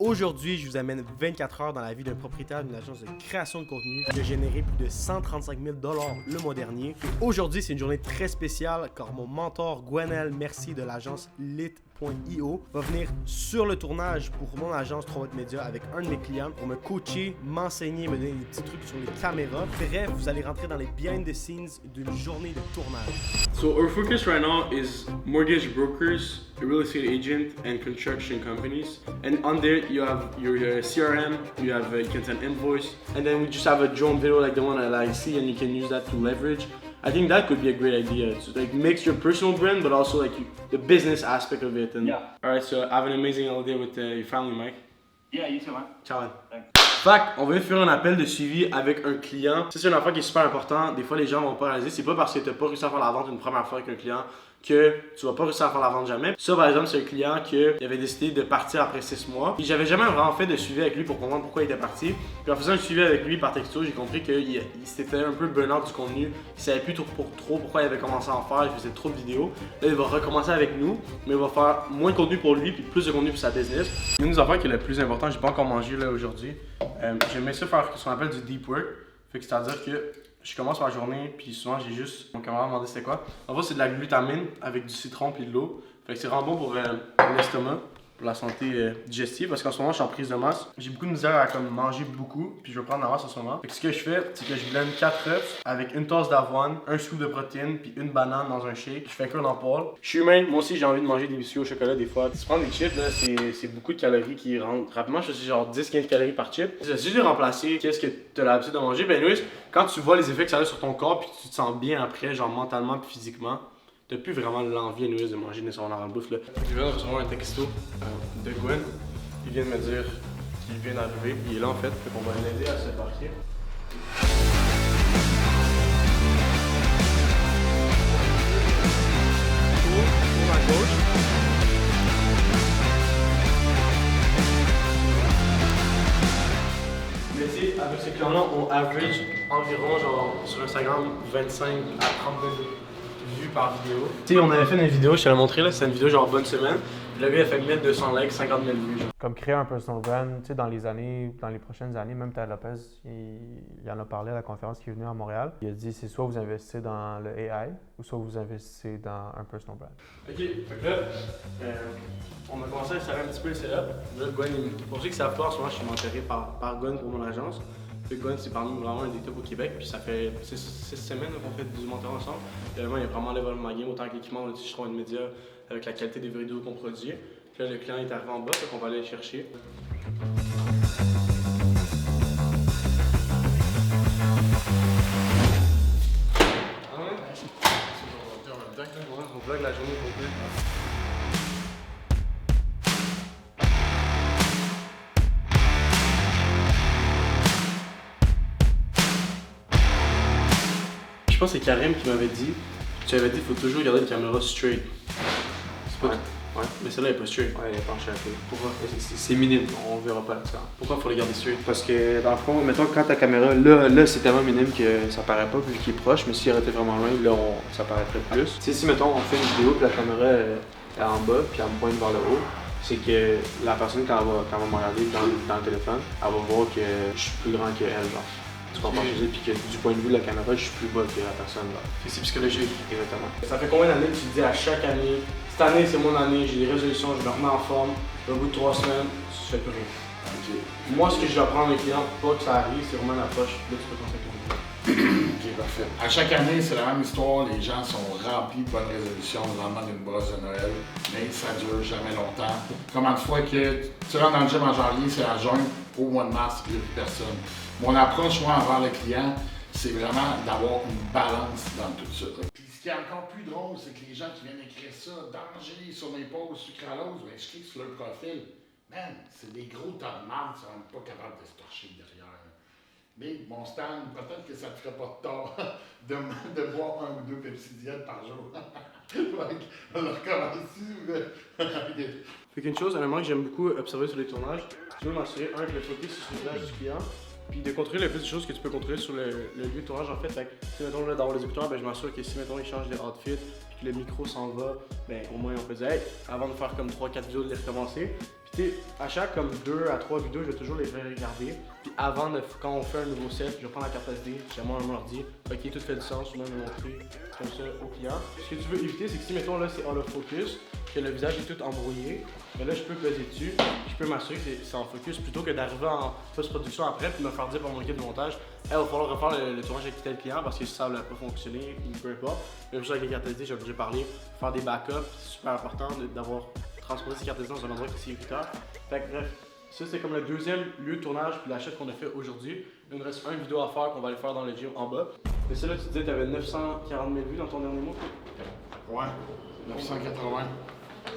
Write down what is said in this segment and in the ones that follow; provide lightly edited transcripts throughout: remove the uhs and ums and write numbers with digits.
Aujourd'hui, je vous amène 24 heures dans la vie d'un propriétaire d'une agence de création de contenu qui a généré plus de 135 000 $ le mois dernier. Et aujourd'hui, c'est une journée très spéciale car mon mentor Gwenel Mercier de l'agence Lit.io va venir sur le tournage pour mon agence 3 Votre Média avec un de mes clients pour me coacher, m'enseigner, me donner des petits trucs sur les caméras. Bref, vous allez rentrer dans les behind the scenes d'une journée de tournage. So our focus right now is mortgage brokers, real estate agent, and construction companies. And on there you have your CRM, you can send invoice, and then we just have a drone video like the one that I see, and you can use that to leverage. I think that could be a great idea to like mix your personal brand, but also like the business aspect of it. And Yeah. All right, so have an amazing holiday with your family, Mike. Yeah, you too, man. Ciao. Man. Thanks. Fait qu'on va faire un appel de suivi avec un client. Ça, c'est une affaire qui est super important. Des fois, les gens vont pas réaliser. C'est pas parce que tu n'as pas réussi à faire la vente une première fois avec un client que tu vas pas réussir à faire la vente jamais. Ça, par exemple, c'est un client qui avait décidé de partir après 6 mois. Puis j'avais jamais vraiment fait de suivi avec lui pour comprendre pourquoi il était parti. Puis en faisant un suivi avec lui par texto, j'ai compris qu'il s'était un peu burn-out du contenu. Il savait plus trop pourquoi il avait commencé à en faire. Il faisait trop de vidéos. Là, il va recommencer avec nous, mais il va faire moins de contenu pour lui puis plus de contenu pour sa business. Une des affaires qui est le plus important, j'ai pas encore mangé là aujourd'hui. J'aimais ça faire ce qu'on appelle du deep work. Fait que c'est-à-dire que je commence ma journée, puis souvent j'ai juste mon camarade m'a demandé c'était quoi. En fait, c'est de la glutamine avec du citron puis de l'eau. Fait que c'est vraiment bon pour l'estomac, pour la santé digestive, parce qu'en ce moment je suis en prise de masse. J'ai beaucoup de misère à comme, manger beaucoup, puis je veux prendre la masse en ce moment. Fait que ce que je fais, c'est que je blende 4 œufs avec une tasse d'avoine, un scoop de protéines, puis une banane dans un shake. Je fais cuire dans le poêle. Je suis humain, moi aussi j'ai envie de manger des biscuits au chocolat des fois. Si tu prends des chips, là, c'est beaucoup de calories qui rentrent. Rapidement, je fais genre 10-15 calories par chip. Si je l'ai remplacé, qu'est-ce que tu as l'habitude de manger? Ben, oui, quand tu vois les effets que ça a sur ton corps, puis tu te sens bien après, genre mentalement puis physiquement, t'as plus vraiment l'envie de manger nécessairement dans la bouffe là. Je viens de recevoir un texto de Gwen. Il vient de me dire qu'il vient d'arriver. Il est là en fait, fait qu'on va l'aider à se partir. Tour à gauche. Mais tu sais, avec ce client-là, on average environ genre sur Instagram 25 à 30 000 vues par vidéo. Tu sais, on avait fait une vidéo, je te l'ai montré là, c'est une vidéo genre bonne semaine. Le gars a fait 1200 likes, 50 000 vues. Genre. Comme créer un personal brand, tu sais, dans les prochaines années, même Taylor Lopez, il en a parlé à la conférence qui est venue à Montréal. Il a dit c'est soit vous investissez dans le AI ou soit vous investissez dans un personal brand. Ok, fait que là, on a commencé à installer un petit peu le setup. Là, Gwen, pour ceux qui savent pas, en ce moment, je suis mentoré par Gwen pour mon agence. Puis Gwen, c'est parmi vraiment un des tops au Québec. Puis ça fait 6 semaines qu'on fait du mentorat ensemble. Et là, il a vraiment levé ma game, autant que l'équipement, on utilise une média avec la qualité des vidéos qu'on produit. Puis là, le client est arrivé en bas, donc on va aller le chercher. Ah ouais? On vlog la journée complète. Je pense que c'est Karim qui m'avait dit, tu avais dit qu'il faut toujours garder une caméra straight. C'est pas ouais, mais celle-là elle est pas straight. Ouais, elle est penchée un peu. Pourquoi? C'est minime, on verra pas là-dessus. Pourquoi il faut les garder straight? Parce que dans le fond, mettons quand ta caméra, là c'est tellement minime que ça paraît pas vu qu'il est proche, mais s'il aurait été vraiment loin, là ça paraîtrait plus. Tu sais, si mettons on fait une vidéo puis la caméra est en bas puis elle me pointe vers le haut, c'est que la personne quand elle va me regarder dans le téléphone, elle va voir que je suis plus grand qu'elle, genre. Tu comprends ce que je veux dire? Puis que du point de vue de la caméra, je suis plus bas que la personne, là. C'est psychologique. Exactement. Ça fait combien d'années que tu te dis à chaque année, cette année c'est mon année, j'ai des résolutions, je me remets en forme, au bout de 3 semaines, je fais plus rien. Okay. Moi, ce que je dois prendre mes clients pour pas que ça arrive, c'est vraiment l'approche. Là, tu peux contacter mon client. Ok, parfait. À chaque année, c'est la même histoire. Les gens sont remplis de bonnes résolutions le lendemain d'une brosse de Noël, mais ça dure jamais longtemps. Combien de fois que tu rentres dans le gym en janvier, c'est en juin, au mois de mars, il n'y a plus personne. Mon approche, moi, envers le client, c'est vraiment d'avoir une balance dans tout ça. Puis ce qui est encore plus drôle, c'est que les gens qui viennent écrire ça, danger sur mes posts sucralose, ben, je clique sur leur profil. Man, c'est des gros tas de marde, ils sont même pas capables de se torcher derrière. Mais mon stand, peut-être que ça te ferait pas de tort de boire 1 ou 2 Pepsi Diet par jour. On le recommence ici. Fait qu'une chose, un élément que j'aime beaucoup observer sur les tournages, tu veux m'assurer, un, que le focus sur le visage du client, puis de contrôler le plus de choses que tu peux contrôler sur le lieu de tournage en fait. Fait que si mettons là d'avoir les écouteurs, ben je m'assure que si mettons ils changent de outfit, puis que le micro s'en va, ben au moins on peut dire hey, avant de faire comme 3-4 vidéos de les recommencer. Puis tu sais, à chaque comme 2 à 3 vidéos, je vais toujours les regarder. Puis avant, quand on fait un nouveau set, je vais prendre la carte SD, je vais mon ordi, ok, tout fait du sens, je vais me montrer comme ça au client. Ce que tu veux éviter, c'est que si, mettons, là, c'est out of focus, que le visage est tout embrouillé, mais là, je peux peser dessus, je peux m'assurer que c'est en focus plutôt que d'arriver en post-production après puis me faire dire par mon équipe de montage, il va falloir refaire le tournage avec tel client parce que ça n'a pas fonctionné ou peu importe. Même chose avec les cartes SD, j'ai déjà parlé, faire des backups, c'est super important d'avoir transposer ces cartes SD dans un endroit qui est sécuritaire. Fait que bref, ça c'est comme le deuxième lieu de tournage puis l'achat qu'on a fait aujourd'hui. Il nous reste une vidéo à faire qu'on va aller faire dans le gym en bas. Mais ça là, tu disais que tu avais 940 000 vues dans ton dernier mot? Ouais, 980.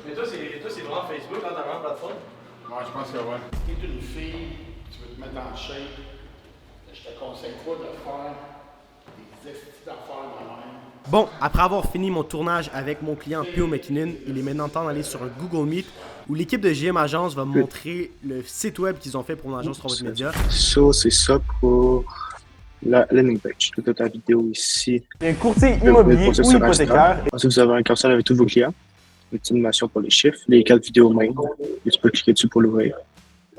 Mais toi, c'est vraiment Facebook, hein, ta grande plateforme? Ouais, je pense que ouais. Si tu es une fille, tu veux te mettre en shape, je te conseille pas de faire des estis d'affaires de même. Bon, après avoir fini mon tournage avec mon client P.O. McKinnon, il est maintenant temps d'aller sur un Google Meet où l'équipe de GM Agence va me montrer le site web qu'ils ont fait pour mon agence Robot Media. Ça, c'est ça pour la landing page. Toute ta vidéo ici. Un courtier immobilier ou hypothécaire. Ensuite, vous avez un curseur avec tous vos clients. Une petite animation pour les chiffres. Les 4 vidéos main. Et tu peux cliquer dessus pour l'ouvrir.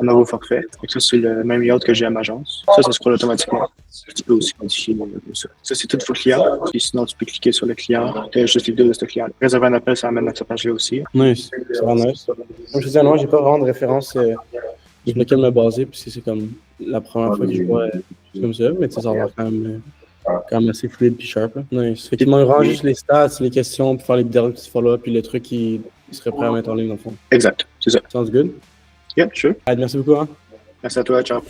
On a vos forfaits. Donc ça, c'est le même layout que j'ai à ma agence. Ça scrolle automatiquement. Tu peux aussi modifier ça. Ça, c'est tous vos clients. Et sinon, tu peux cliquer sur le client. Tu as juste les vidéos de ce client. Réserver un appel, ça amène à cette page-là aussi. Nice, c'est vraiment nice. Comme je disais, non, j'ai pas vraiment de référence sur laquelle me baser, puisque c'est comme la première fois que je vois comme ça, mais tu sais, ça va l'air quand même assez fluide puis sharp. Là. Nice. Fait qu'il manquera juste les stats, les questions, puis faire les derniers petits follow-up, puis le truc qui serait prêt à mettre en ligne dans le fond. Exact, c'est ça. Sounds good. Yeah, sure. Allez, merci beaucoup. Hein? Merci à toi, ciao.